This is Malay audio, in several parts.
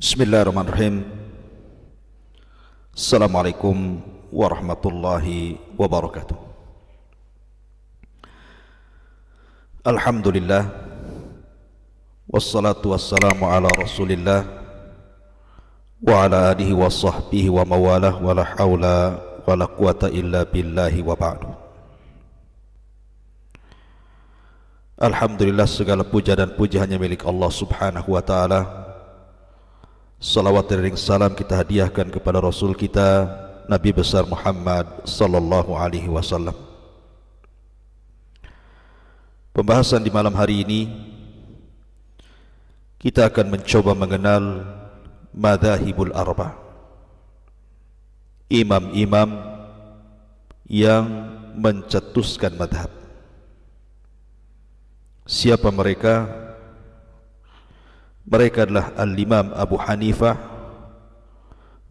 Bismillahirrahmanirrahim. Assalamualaikum warahmatullahi wabarakatuh. Alhamdulillah, wassalatu wassalamu ala rasulillah wa ala alihi wa sahbihi wa mawalah wa la hawla wa la quwata illa billahi wa ba'du. Alhamdulillah, segala puja dan puji hanya milik Allah subhanahu wa ta'ala. Salawat dan salam kita hadiahkan kepada Rasul kita Nabi besar Muhammad sallallahu alaihi wasallam. Pembahasan di malam hari ini kita akan mencoba mengenal madzhabul arba', imam-imam yang mencetuskan madhab. Siapa mereka? Mereka adalah Al-Imam Abu Hanifah,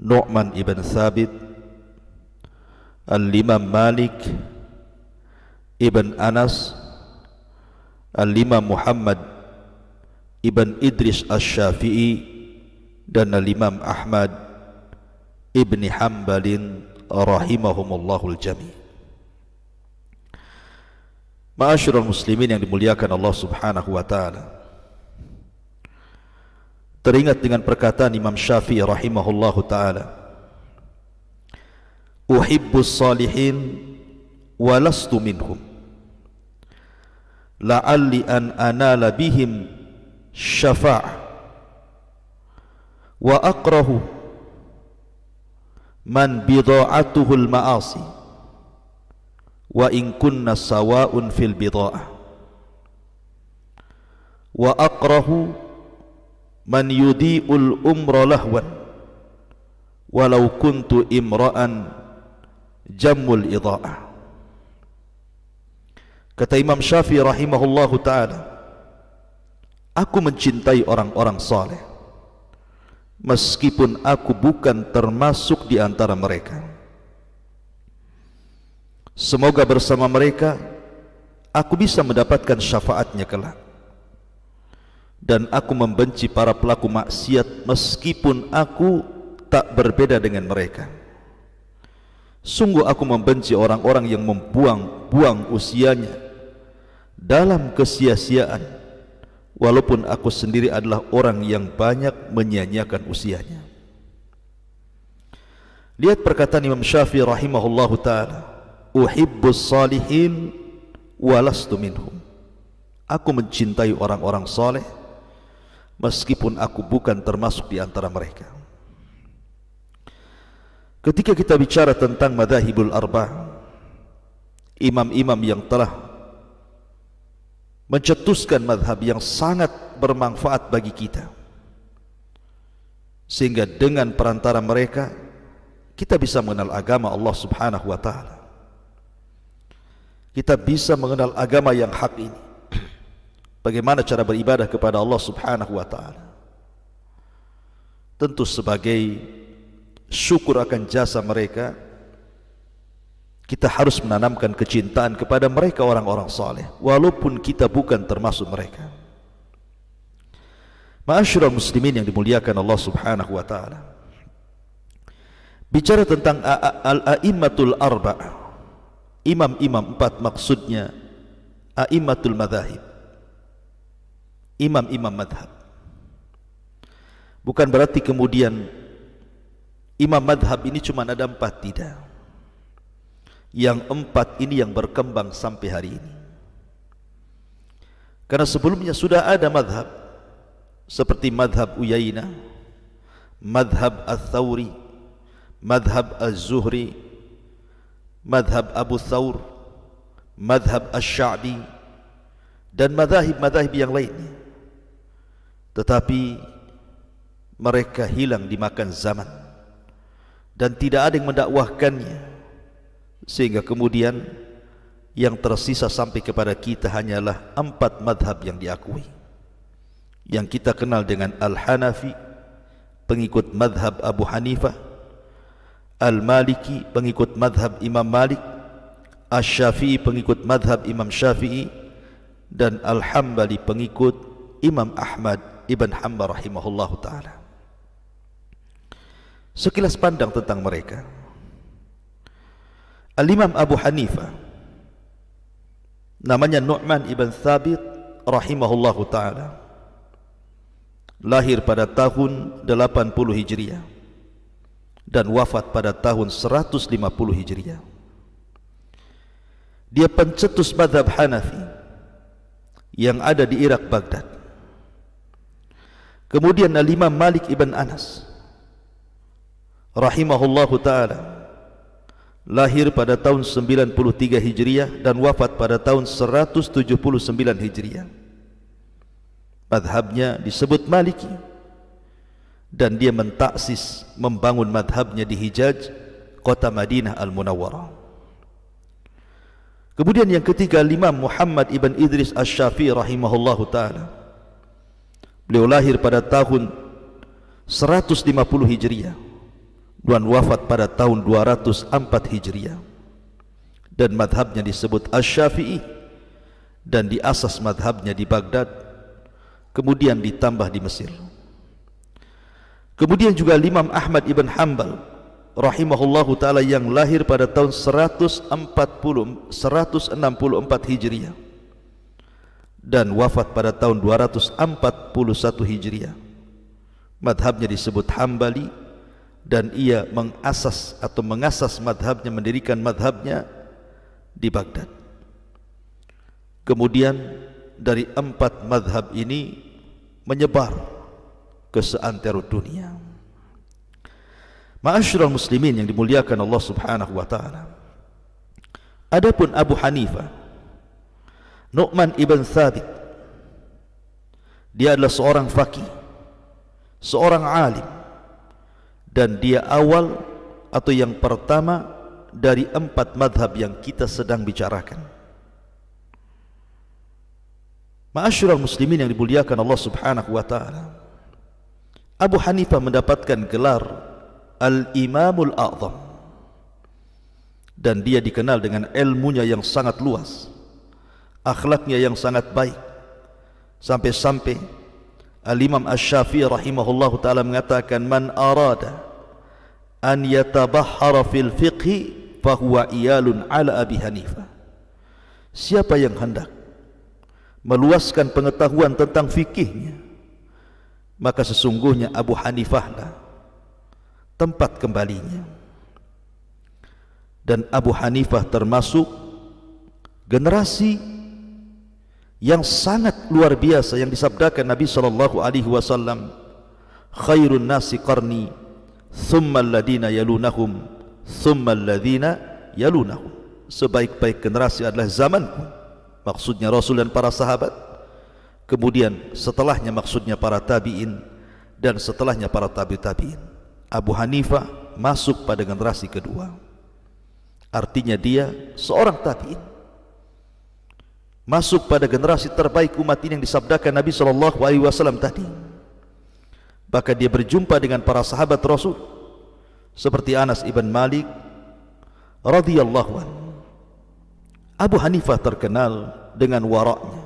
Nu'man ibn Thabit, Al-Imam Malik ibn Anas, Al-Imam Muhammad ibn Idris Asy-Syafi'i, dan Al-Imam Ahmad ibn Hanbalin rahimahumullahul jami'. Ma'asyiral muslimin yang dimuliakan Allah subhanahu wa ta'ala, teringat dengan perkataan Imam Syafi'i rahimahullahu ta'ala, uhibbus salihin wa lastu minhum la'alli an anala bihim syafa'ah wa akrahu man bida'atuhul ma'asi wa in kunna sawa'un fil bida'ah wa akrahu man yudhi'ul umra lahwan walau kuntu imra'an jammul idha'ah. Kata Imam Syafi'i rahimahullahu ta'ala, aku mencintai orang-orang saleh meskipun aku bukan termasuk di antara mereka. Semoga bersama mereka aku bisa mendapatkan syafaatnya kelak. Dan aku membenci para pelaku maksiat meskipun aku tak berbeda dengan mereka. Sungguh aku membenci orang-orang yang membuang-buang usianya dalam kesia-siaan, walaupun aku sendiri adalah orang yang banyak menyia-nyiakan usianya. Lihat perkataan Imam Syafi'i rahimahullahu ta'ala, uhibbus salihin walastu minhum. Aku mencintai orang-orang saleh meskipun aku bukan termasuk di antara mereka. Ketika kita bicara tentang madzhabul arba', imam-imam yang telah mencetuskan madhab yang sangat bermanfaat bagi kita, sehingga dengan perantara mereka kita bisa mengenal agama Allah subhanahu wa ta'ala. Kita bisa mengenal agama yang hak ini, bagaimana cara beribadah kepada Allah subhanahu wa ta'ala. Tentu sebagai syukur akan jasa mereka, kita harus menanamkan kecintaan kepada mereka orang-orang saleh, walaupun kita bukan termasuk mereka. Ma'asyiral muslimin yang dimuliakan Allah subhanahu wa ta'ala, bicara tentang al-a'immatul arba', imam-imam empat, maksudnya a'immatul madzahib, imam-imam madhab. Bukan berarti kemudian imam madhab ini cuma ada empat, tidak. Yang empat ini yang berkembang sampai hari ini. Karena sebelumnya sudah ada madhab seperti madhab Uyainah, madhab Al-Thawri, madhab Al-Zuhri, madhab Abu Thawr, madhab Al-Sya'bi, dan madhab-madhab yang lainnya. Tetapi mereka hilang dimakan zaman dan tidak ada yang mendakwahkannya, sehingga kemudian yang tersisa sampai kepada kita hanyalah empat madhab yang diakui, yang kita kenal dengan Al-Hanafi, pengikut madhab Abu Hanifah, Al-Maliki, pengikut madhab Imam Malik, Asy-Syafi'i, pengikut madhab Imam Syafi'i, dan Al-Hanbali, pengikut Imam Ahmad ibn Hanbal rahimahullahu ta'ala. Sekilas pandang tentang mereka. Al-Imam Abu Hanifah, namanya Nu'man ibn Thabit rahimahullahu ta'ala, lahir pada tahun 80 Hijriah dan wafat pada tahun 150 Hijriah. Dia pencetus mazhab Hanafi yang ada di Irak, Baghdad. Kemudian Al-Imam Malik ibn Anas rahimahullahu ta'ala, lahir pada tahun 93 Hijriah dan wafat pada tahun 179 Hijriah. Madhabnya disebut Maliki, dan dia mentaksis, membangun madhabnya di Hijaz, kota Madinah Al-Munawwarah. Kemudian yang ketiga, Imam Muhammad ibn Idris Asy-Syafi'i rahimahullahu ta'ala. Beliau lahir pada tahun 150 Hijriah dan wafat pada tahun 204 Hijriah. Dan madhabnya disebut Asy-Syafi'i, dan diasas madhabnya di Baghdad, kemudian ditambah di Mesir. Kemudian juga Imam Ahmad ibn Hanbal rahimahullahu ta'ala yang lahir pada tahun 164 Hijriah dan wafat pada tahun 241 Hijriah. Madhabnya disebut Hambali, dan ia mengasas atau mengasas madhabnya, mendirikan madhabnya di Baghdad. Kemudian dari 4 madhab ini menyebar ke seantero dunia. Ma'asyiral muslimin yang dimuliakan Allah Subhanahu wa taala. Adapun Abu Hanifah, Nu'man ibn Thabit, dia adalah seorang faqih, seorang alim, dan dia awal atau yang pertama dari 4 madhab yang kita sedang bicarakan. Ma'asyiral muslimin yang dimuliakan Allah Subhanahu wa taala, Abu Hanifah mendapatkan gelar Al-Imamul A'zam, dan dia dikenal dengan ilmunya yang sangat luas, akhlaknya yang sangat baik, sampai-sampai Al-Imam Asy-Syafi'i rahimahullahu ta'ala mengatakan, man arada an yatabahhara fil fiqhi fahuwa iyalun ala Abi Hanifah. Siapa yang hendak meluaskan pengetahuan tentang fikihnya, maka sesungguhnya Abu Hanifah lah tempat kembalinya. Dan Abu Hanifah termasuk generasi yang sangat luar biasa yang disabdakan Nabi SAW, khairun nasi qarni thumma alladhina yalunahum thumma alladhina yalunahum. Sebaik-baik generasi adalah zamanku, maksudnya Rasul dan para sahabat. Kemudian setelahnya maksudnya para tabi'in, dan setelahnya para tabi'in. Abu Hanifah masuk pada generasi kedua, artinya dia seorang tabi'in, masuk pada generasi terbaik umat ini yang disabdakan Nabi SAW tadi. Bahkan dia berjumpa dengan para sahabat Rasul seperti Anas ibn Malik radhiyallahu anhu. Abu Hanifah terkenal dengan waraknya,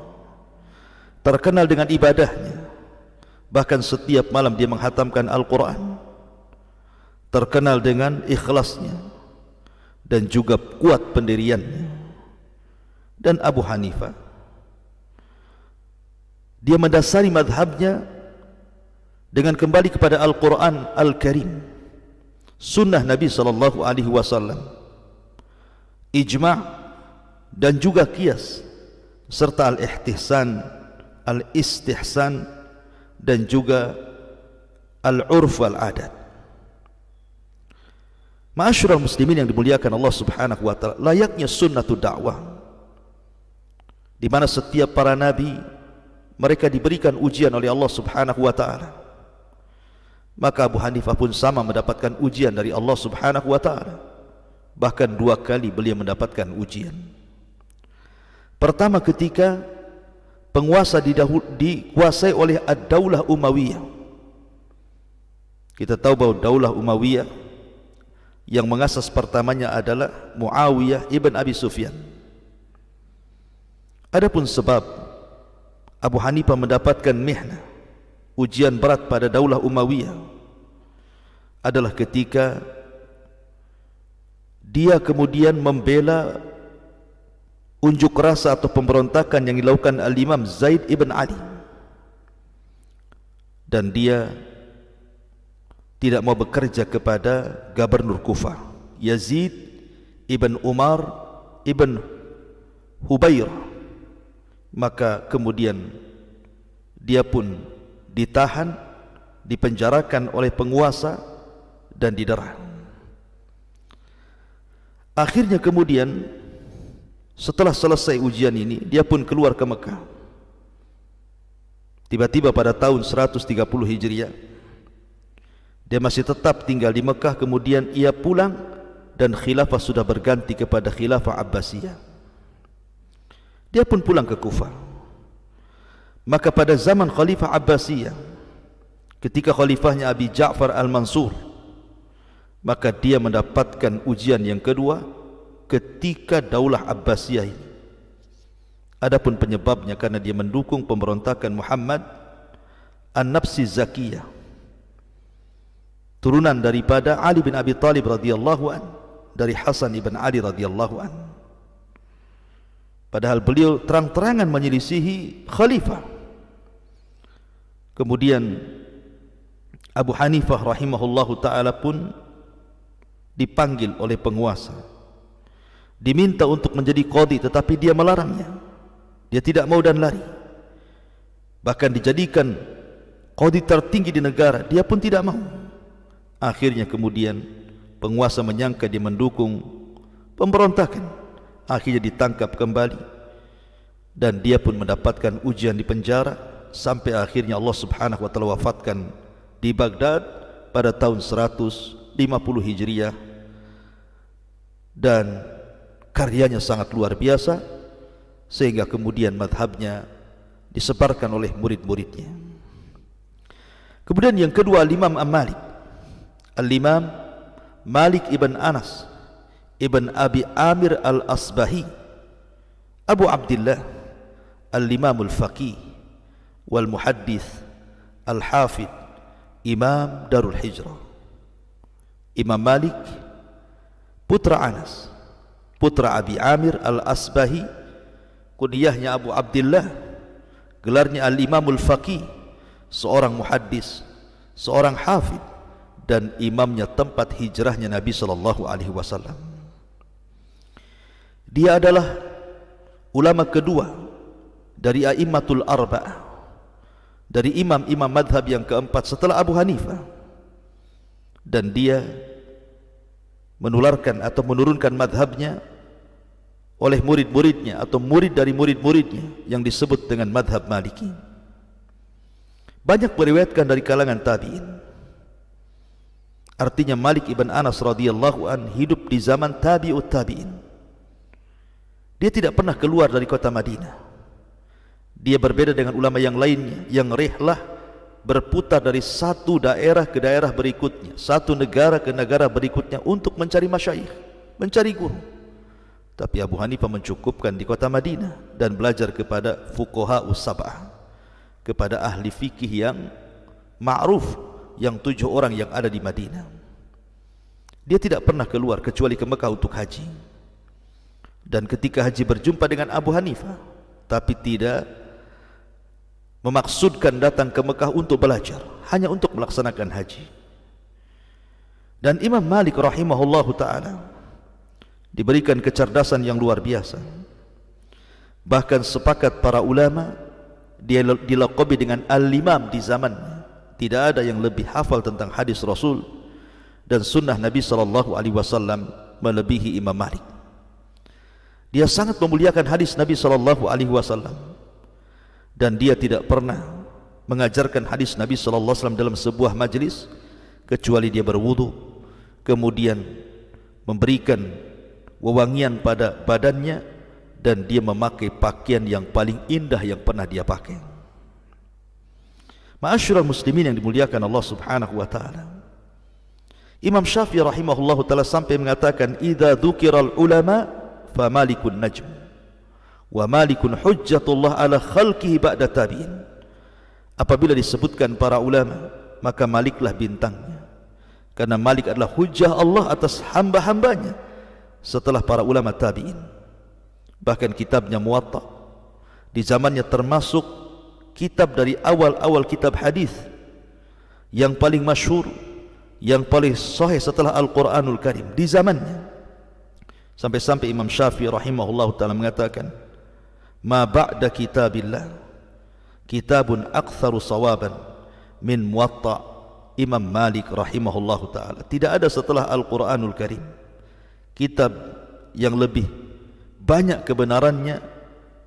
terkenal dengan ibadahnya, bahkan setiap malam dia menghatamkan Al-Quran, terkenal dengan ikhlasnya dan juga kuat pendiriannya. Dan Abu Hanifah, dia mendasari madhabnya dengan kembali kepada Al-Quran Al-Karim, sunnah Nabi SAW, ijma' dan juga qiyas, serta al-ihtihsan, al-istihsan, dan juga al-urf wal-adat. Ma'asyiral muslimin yang dimuliakan Allah Subhanahu wa ta'ala, layaknya sunnatul dakwah, di mana setiap para nabi mereka diberikan ujian oleh Allah Subhanahu wa ta'ala, maka Abu Hanifah pun sama mendapatkan ujian dari Allah Subhanahu wa ta'ala. Bahkan 2 kali beliau mendapatkan ujian. Pertama ketika penguasa dikuasai oleh Ad-Daulah Umayyah. Kita tahu bahwa Daulah Umayyah yang mengasas pertamanya adalah Muawiyah ibn Abi Sufyan. Adapun sebab Abu Hanifah mendapatkan mihnah, ujian berat pada Daulah Umayyah, adalah ketika dia kemudian membela unjuk rasa atau pemberontakan yang dilakukan Al-Imam Zaid ibn Ali, dan dia tidak mau bekerja kepada Gubernur Kufah Yazid ibn Umar ibn Hubair. Maka kemudian dia pun ditahan, dipenjarakan oleh penguasa dan didera. Akhirnya kemudian setelah selesai ujian ini, dia pun keluar ke Mekah. Tiba-tiba pada tahun 130 Hijriah, dia masih tetap tinggal di Mekah. Kemudian ia pulang dan khilafah sudah berganti kepada khilafah Abbasiyah. Dia pun pulang ke Kufah. Maka pada zaman Khalifah Abbasiyah, ketika khalifahnya Abi Ja'far Al-Mansur, maka dia mendapatkan ujian yang kedua ketika Daulah Abbasiyah ini. Adapun penyebabnya karena dia mendukung pemberontakan Muhammad An-Nafsi Zakiyah, turunan daripada Ali bin Abi Thalib radhiyallahu an, dari Hasan ibn Ali radhiyallahu an. Padahal beliau terang-terangan menyelisihi khalifah. Kemudian Abu Hanifah rahimahullahu ta'ala pun dipanggil oleh penguasa, diminta untuk menjadi qadhi, tetapi dia melarangnya. Dia tidak mau dan lari. Bahkan dijadikan qadhi tertinggi di negara, dia pun tidak mau. Akhirnya kemudian penguasa menyangka dia mendukung pemberontakan. Akhirnya ditangkap kembali dan dia pun mendapatkan ujian di penjara sampai akhirnya Allah Subhanahu wa taala wafatkan di Baghdad pada tahun 150 Hijriah. Dan karyanya sangat luar biasa sehingga kemudian madhabnya disebarkan oleh murid-muridnya. Kemudian yang kedua, Al-Imam Malik, Al-Imam Malik ibn Anas ibn Abi Amir Al-Asbahi, Abu Abdullah, Al-Imam Al-Faqih wal Muhaddith Al-Hafidh, Imam Darul Hijrah. Imam Malik putra Anas, putra Abi Amir Al-Asbahi, kunyahnya Abu Abdullah, gelarnya Al-Imamul Faqih, seorang muhaddis, seorang hafid, dan imamnya tempat hijrahnya Nabi sallallahu alaihi wasallam. Dia adalah ulama kedua dari a'immatul arba'ah, dari imam-imam madhab yang keempat setelah Abu Hanifah, dan dia menularkan atau menurunkan madhabnya oleh murid-muridnya atau murid dari murid-muridnya yang disebut dengan madhab Maliki. Banyak meriwayatkan dari kalangan tabi'in. Artinya Malik ibn Anas radhiyallahu an hidup di zaman tabi'ut tabi'in. Dia tidak pernah keluar dari kota Madinah. Dia berbeda dengan ulama yang lainnya yang rihlah, berputar dari satu daerah ke daerah berikutnya, satu negara ke negara berikutnya untuk mencari masyayikh, mencari guru. Tapi Abu Hanifah mencukupkan di kota Madinah dan belajar kepada fuqaha us-sab'ah, kepada ahli fikih yang ma'ruf, yang 7 orang yang ada di Madinah. Dia tidak pernah keluar kecuali ke Mekah untuk haji. Dan ketika haji berjumpa dengan Abu Hanifah, tapi tidak memaksudkan datang ke Mekah untuk belajar, hanya untuk melaksanakan haji. Dan Imam Malik rahimahullahu ta'ala diberikan kecerdasan yang luar biasa. Bahkan sepakat para ulama dia dilaqabi dengan Al-Imam di zamannya. Tidak ada yang lebih hafal tentang hadis Rasul dan sunnah Nabi sallallahu alaihi wasallam melebihi Imam Malik. Dia sangat memuliakan hadis Nabi sallallahu alaihi wasallam dan dia tidak pernah mengajarkan hadis Nabi sallallahu alaihi wasallam dalam sebuah majlis kecuali dia berwudu, kemudian memberikan wewangian pada badannya, dan dia memakai pakaian yang paling indah yang pernah dia pakai. Ma'asyiral muslimin yang dimuliakan Allah Subhanahu wa taala, Imam Syafi'i rahimahullahu taala sampai mengatakan, idza dzukiral ulama fa malikun najm wa malikun hujjatullah ala khalqihi ba'da tabi'in. Apabila disebutkan para ulama, maka Maliklah bintangnya, karena Malik adalah hujjah Allah atas hamba-hambanya setelah para ulama tabi'in. Bahkan kitabnya Muwatta di zamannya termasuk kitab dari awal-awal kitab hadis yang paling masyhur, yang paling sahih setelah Al-Quranul Karim di zamannya. Sampai-sampai Imam Syafi'i rahimahullah ta'ala mengatakan, ma ba'da kitabillah kitabun aktsaru sawaban min Muwatta Imam Malik rahimahullah ta'ala. Tidak ada setelah Al-Quranul Karim kitab yang lebih banyak kebenarannya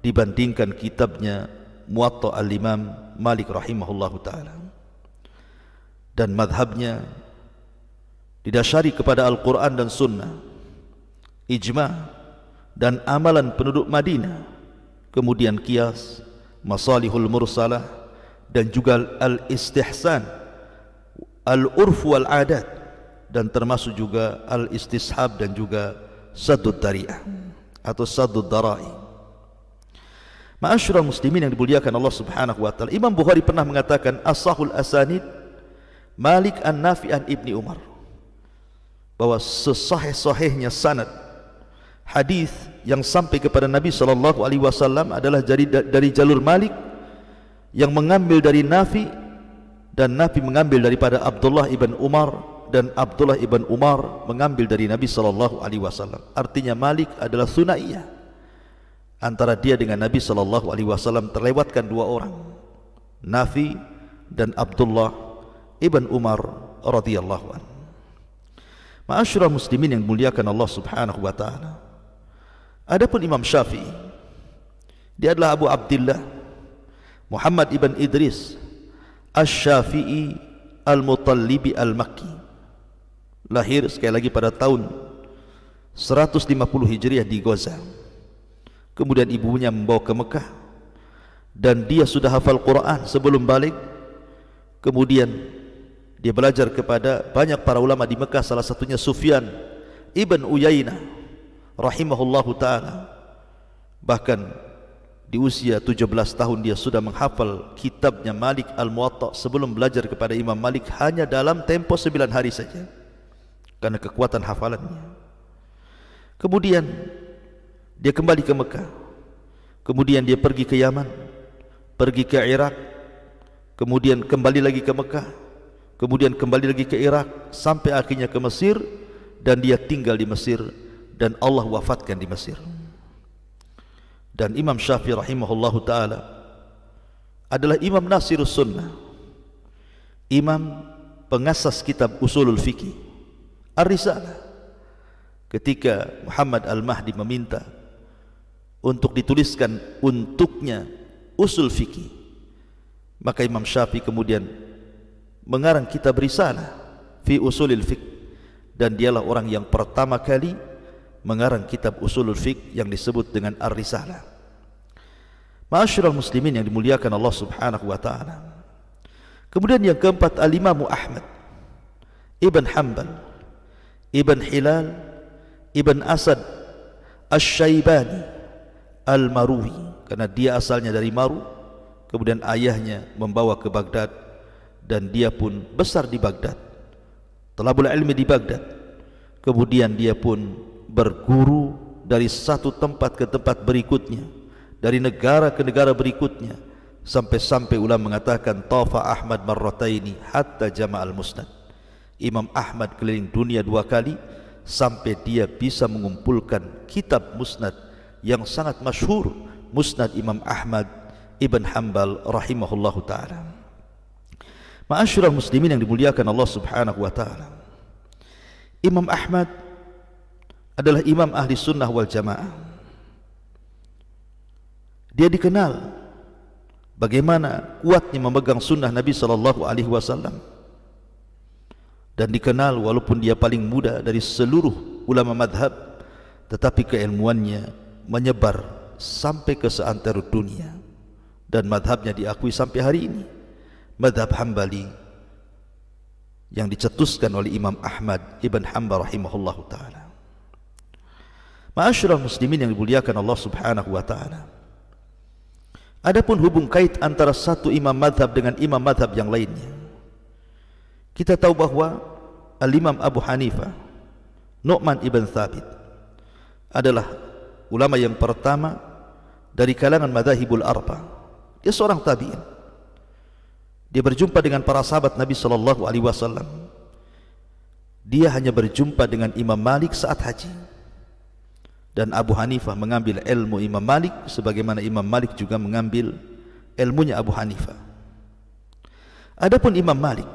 dibandingkan kitabnya Muwatta al-Imam Malik rahimahullah ta'ala. Dan madhabnya didasari kepada Al-Quran dan Sunnah, ijma' dan amalan penduduk Madinah, kemudian qiyas, masalihul mursalah, dan juga al-istihsan, al-urf wal adat, dan termasuk juga al-istishab dan juga saddud dari'ah atau saddud darai. Ma'asyiral muslimin yang dimuliakan Allah Subhanahu wa taala, Imam Bukhari pernah mengatakan asahul asanid Malik an-Nafi an Ibni Umar, bahwa sesahih-sahihnya sanad hadis yang sampai kepada Nabi sallallahu alaihi wasallam adalah dari jalur Malik yang mengambil dari Nafi, dan Nafi mengambil daripada Abdullah ibn Umar, dan Abdullah ibn Umar mengambil dari Nabi sallallahu alaihi wasallam. Artinya Malik adalah sunaiyah. Antara dia dengan Nabi sallallahu alaihi wasallam terlewatkan dua orang, Nafi dan Abdullah ibn Umar radhiyallahu anhu. Ma'asyiral muslimin yang dimuliakan Allah Subhanahu wa taala. Adapun Imam Syafi'i, dia adalah Abu Abdullah Muhammad ibn Idris Asy-Syafi'i Al-Mutallibi Al-Makki. Lahir sekali lagi pada tahun 150 Hijriah di Gaza. Kemudian ibunya membawa ke Mekah, dan dia sudah hafal Quran sebelum balik. Kemudian dia belajar kepada banyak para ulama di Mekah, salah satunya Sufyan ibn Uyainah rahimahullahu ta'ala. Bahkan di usia 17 tahun dia sudah menghafal kitabnya Malik al-Muwatta sebelum belajar kepada Imam Malik hanya dalam tempo 9 hari saja karena kekuatan hafalannya. Kemudian dia kembali ke Mekah, kemudian dia pergi ke Yaman, pergi ke Irak, kemudian kembali lagi ke Mekah, kemudian kembali lagi ke Irak, sampai akhirnya ke Mesir, dan dia tinggal di Mesir, dan Allah wafatkan di Mesir. Dan Imam Syafi'i rahimahullahu ta'ala adalah Imam Nasirus Sunnah, Imam pengasas kitab Usulul Fiqih Ar-Risalah. Ketika Muhammad Al-Mahdi meminta untuk dituliskan untuknya Usul Fiqih, maka Imam Syafi'i kemudian mengarang kitab Risalah fi Usulil Fiqh, dan dialah orang yang pertama kali mengarang kitab Usulul Fiqh yang disebut dengan Ar-Risalah. Ma'asyiral muslimin yang dimuliakan Allah Subhanahu wa taala. Kemudian yang keempat, Al-Imam Ahmad Ibn Hanbal Ibn Hilal Ibn Asad Asy-Syaibani Al-Maruhi, karena dia asalnya dari Maru, kemudian ayahnya membawa ke Baghdad, dan dia pun besar di Baghdad, talabul ilmi di Baghdad. Kemudian dia pun berguru dari satu tempat ke tempat berikutnya, dari negara ke negara berikutnya, sampai-sampai ulama mengatakan tafa Ahmad marrataini hatta jama'al musnad. Imam Ahmad keliling dunia 2 kali sampai dia bisa mengumpulkan kitab musnad yang sangat masyhur, Musnad Imam Ahmad Ibn Hanbal rahimahullahu ta'ala. Ma'asyiral muslimin yang dimuliakan Allah Subhanahu wa ta'ala, Imam Ahmad adalah imam ahli sunnah wal jamaah. Dia dikenal bagaimana kuatnya memegang sunnah Nabi sallallahu alaihi wasallam, dan dikenal walaupun dia paling muda dari seluruh ulama madhab, tetapi keilmuannya menyebar sampai ke seantero dunia, dan madhabnya diakui sampai hari ini, madhab Hambali yang dicetuskan oleh Imam Ahmad Ibn Hanbal rahimahullahu ta'ala. Ma'asyiral muslimin yang dimuliakan Allah Subhanahu wa ta'ala, adapun hubung kait antara satu imam madhab dengan imam madhab yang lainnya, kita tahu bahwa Al-Imam Abu Hanifah Nu'man ibn Thabit adalah ulama yang pertama dari kalangan madzhabul arba. Dia seorang tabi'in. Dia berjumpa dengan para sahabat Nabi sallallahu alaihi wasallam. Dia hanya berjumpa dengan Imam Malik saat haji. Dan Abu Hanifah mengambil ilmu Imam Malik sebagaimana Imam Malik juga mengambil ilmunya Abu Hanifah. Adapun Imam Malik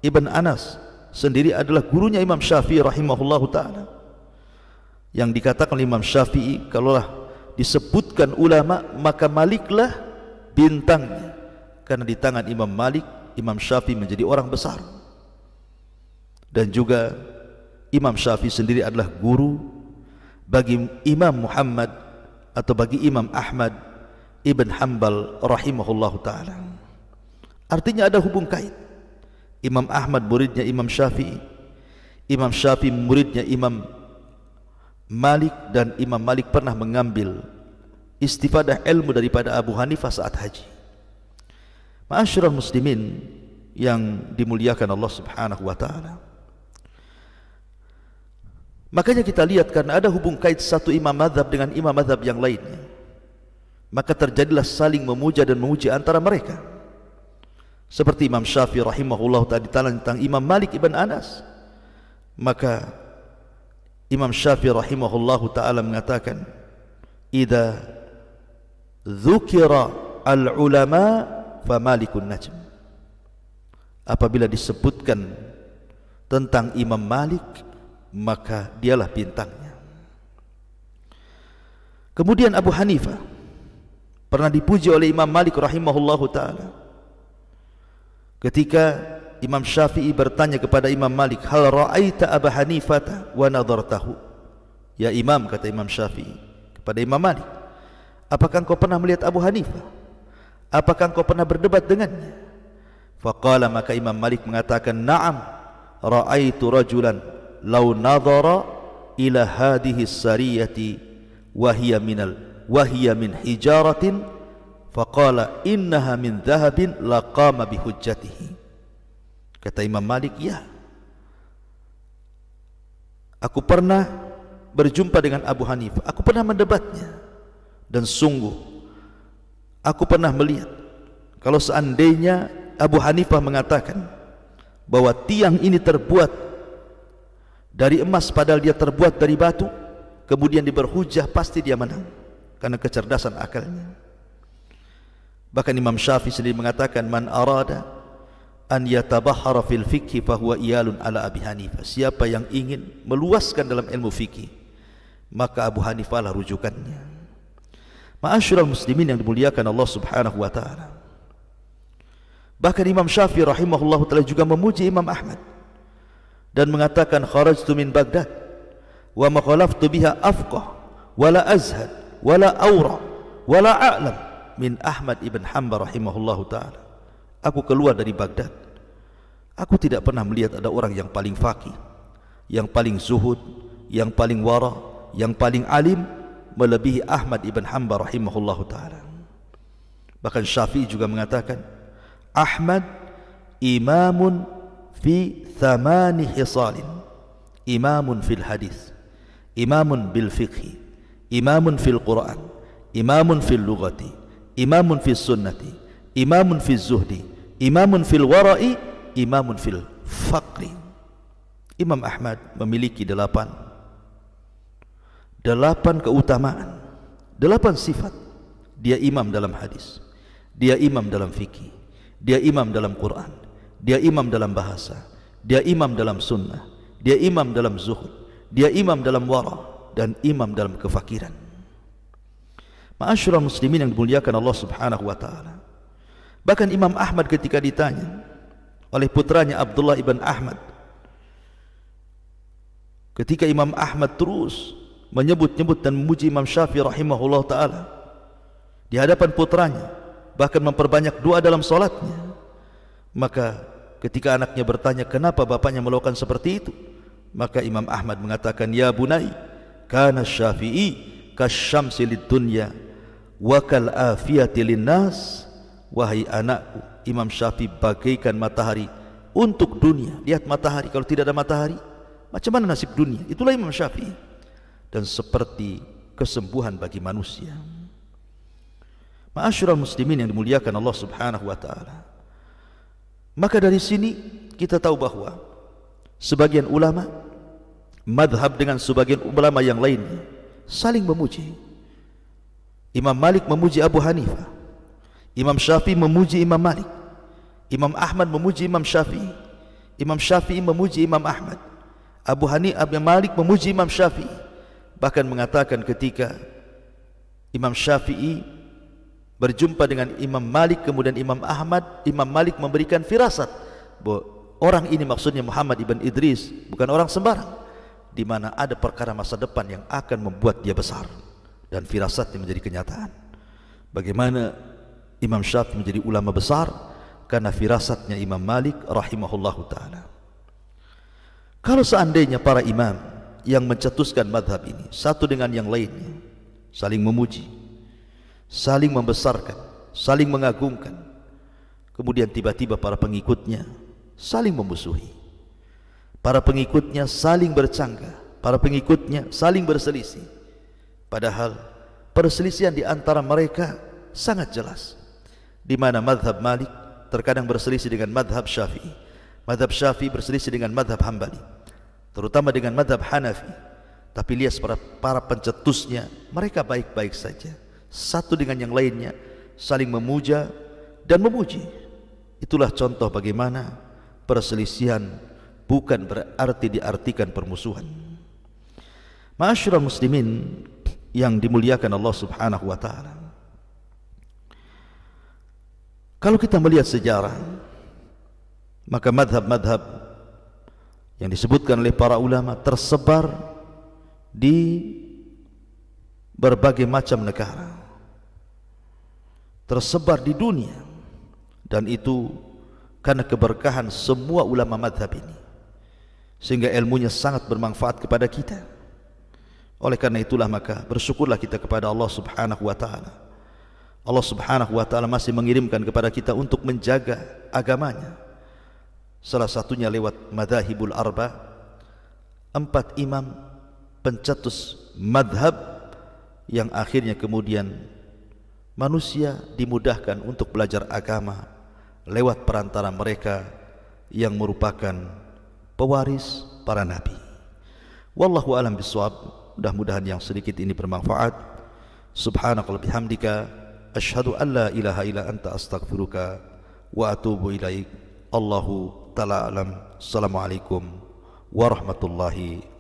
Ibn Anas sendiri adalah gurunya Imam Syafi'i rahimahullahu ta'ala, yang dikatakan Imam Syafi'i, kalaulah disebutkan ulama maka Maliklah bintangnya, karena di tangan Imam Malik Imam Syafi'i menjadi orang besar. Dan juga Imam Syafi'i sendiri adalah guru bagi Imam Muhammad atau bagi Imam Ahmad Ibn Hanbal rahimahullahu ta'ala. Artinya ada hubung kait. Imam Ahmad muridnya Imam Syafi'i, Imam Syafi'i muridnya Imam Malik, dan Imam Malik pernah mengambil istifadah ilmu daripada Abu Hanifah saat haji. Ma'asyiral muslimin yang dimuliakan Allah subhanahu wa ta'ala, makanya kita lihat karena ada hubung kait satu imam mazhab dengan imam mazhab yang lainnya, maka terjadilah saling memuja dan memuji antara mereka. Seperti Imam Syafi'i rahimahullah tadi tentang Imam Malik ibn Anas, maka Imam Syafi'i rahimahullah ta'ala mengatakan, idza dzukira al-ulama fa Malikun najm. Apabila disebutkan tentang Imam Malik, maka dialah bintangnya. Kemudian Abu Hanifah pernah dipuji oleh Imam Malik rahimahullah ta'ala ketika Imam Syafi'i bertanya kepada Imam Malik, hal ra'aita Abu Hanifah wa nadartahu? Ya Imam, kata Imam Syafi'i kepada Imam Malik, apakah engkau pernah melihat Abu Hanifah? Apakah engkau pernah berdebat dengannya? Faqala, maka Imam Malik mengatakan, na'am, ra'aitu rajulan law nadhara ila hadhihi sariyati wa hiya min hijaratin faqala innaha min dhahabin laqama bihujjatihi. Kata Imam Malik, ya, aku pernah berjumpa dengan Abu Hanifah, aku pernah mendebatnya, dan sungguh aku pernah melihat kalau seandainya Abu Hanifah mengatakan bahwa tiang ini terbuat dari emas padahal dia terbuat dari batu, kemudian diberhujah, pasti dia menang karena kecerdasan akalnya. Bahkan Imam Syafi'i sendiri mengatakan, man arada an yatabahhara fil fiqhi fahuwa iyalun ala Abi Hanifah. Siapa yang ingin meluaskan dalam ilmu fikih, maka Abu Hanifah lah rujukannya. Ma'asyiral muslimin yang dimuliakan Allah subhanahu wa ta'ala, bahkan Imam Syafi'i rahimahullah ta'ala juga memuji Imam Ahmad dan mengatakan, kharajtu min Baghdad wa ma khalaftu biha afqah wala azhad wala awra wala a'lam min Ahmad ibn Hanbal rahimahullahu ta'ala. Aku keluar dari Baghdad, aku tidak pernah melihat ada orang yang paling faqih, yang paling zuhud, yang paling wara, yang paling alim melebihi Ahmad ibn Hanbal rahimahullahu ta'ala. Bahkan Syafi'i juga mengatakan, Ahmad imamun fi thamani hisalin, imamun fil hadis, imamun bil fiqhi, imamun fil Quran, imamun fil lughati, imamun fil sunnati, imamun fil zuhdi, imamun fil wara'i, imamun fil faqri. Imam Ahmad memiliki delapan keutamaan, 8 sifat. Dia imam dalam hadis, dia imam dalam fikih, dia imam dalam Quran, dia imam dalam bahasa, dia imam dalam sunnah, dia imam dalam zuhud, dia imam dalam wara, dan imam dalam kefakiran. Ma'asyiral muslimin yang dimuliakan Allah subhanahu wa ta'ala, bahkan Imam Ahmad ketika ditanya oleh putranya Abdullah ibn Ahmad, ketika Imam Ahmad terus menyebut-nyebut dan memuji Imam Syafi'i rahimahullah ta'ala di hadapan putranya, bahkan memperbanyak doa dalam solatnya, maka ketika anaknya bertanya kenapa bapaknya melakukan seperti itu, maka Imam Ahmad mengatakan, ya bunai, kana Syafi'i kasyamsi lid dunya wa kal afiyati linnas. Wahai anakku, Imam Syafi'i bagaikan matahari untuk dunia. Lihat matahari, kalau tidak ada matahari, macam mana nasib dunia? Itulah Imam Syafi'i. Dan seperti kesembuhan bagi manusia. Ma'asyiral muslimin yang dimuliakan Allah Subhanahu wa taala. Maka dari sini kita tahu bahwa sebagian ulama madhab dengan sebagian ulama yang lainnya saling memuji. Imam Malik memuji Abu Hanifah, Imam Syafi'i memuji Imam Malik, Imam Ahmad memuji Imam Syafi'i, Imam Syafi'i memuji Imam Ahmad, Abu Hanifah, Malik memuji Imam Syafi'i. Bahkan mengatakan ketika Imam Syafi'i berjumpa dengan Imam Malik, kemudian Imam Ahmad, Imam Malik memberikan firasat bahwa orang ini maksudnya Muhammad ibn Idris bukan orang sembarang, di mana ada perkara masa depan yang akan membuat dia besar, dan firasatnya menjadi kenyataan. Bagaimana Imam Syafi'i menjadi ulama besar? Karena firasatnya Imam Malik rahimahullahu ta'ala. Kalau seandainya para imam yang mencetuskan madhab ini satu dengan yang lainnya saling memuji, saling membesarkan, saling mengagungkan, kemudian tiba-tiba para pengikutnya saling memusuhi, para pengikutnya saling bercanggah, para pengikutnya saling berselisih, padahal perselisihan di antara mereka sangat jelas, di mana madhab Malik terkadang berselisih dengan madhab Syafi'i, madhab Syafi'i berselisih dengan madhab Hambali, terutama dengan madhab Hanafi. Tapi lihat para pencetusnya, mereka baik-baik saja, satu dengan yang lainnya saling memuja dan memuji. Itulah contoh bagaimana perselisihan bukan berarti diartikan permusuhan. Ma'asyiral muslimin yang dimuliakan Allah Subhanahu wa taala. Kalau kita melihat sejarah, maka madhab-madhab yang disebutkan oleh para ulama tersebar di berbagai macam negara, tersebar di dunia, dan itu karena keberkahan semua ulama madhab ini, sehingga ilmunya sangat bermanfaat kepada kita. Oleh karena itulah maka bersyukurlah kita kepada Allah Subhanahu wa taala. Allah Subhanahu wa taala masih mengirimkan kepada kita untuk menjaga agamanya. Salah satunya lewat madhahibul arba, 4 imam pencetus madhab yang akhirnya kemudian manusia dimudahkan untuk belajar agama lewat perantara mereka yang merupakan pewaris para nabi. Wallahu alam bisawab. Mudah-mudahan yang sedikit ini bermanfaat. Subhanakallahumma bihamdika asyhadu an la ilaha illa anta astaghfiruka wa atubu ilaik. Allahu ta'ala alam. Assalamualaikum warahmatullahi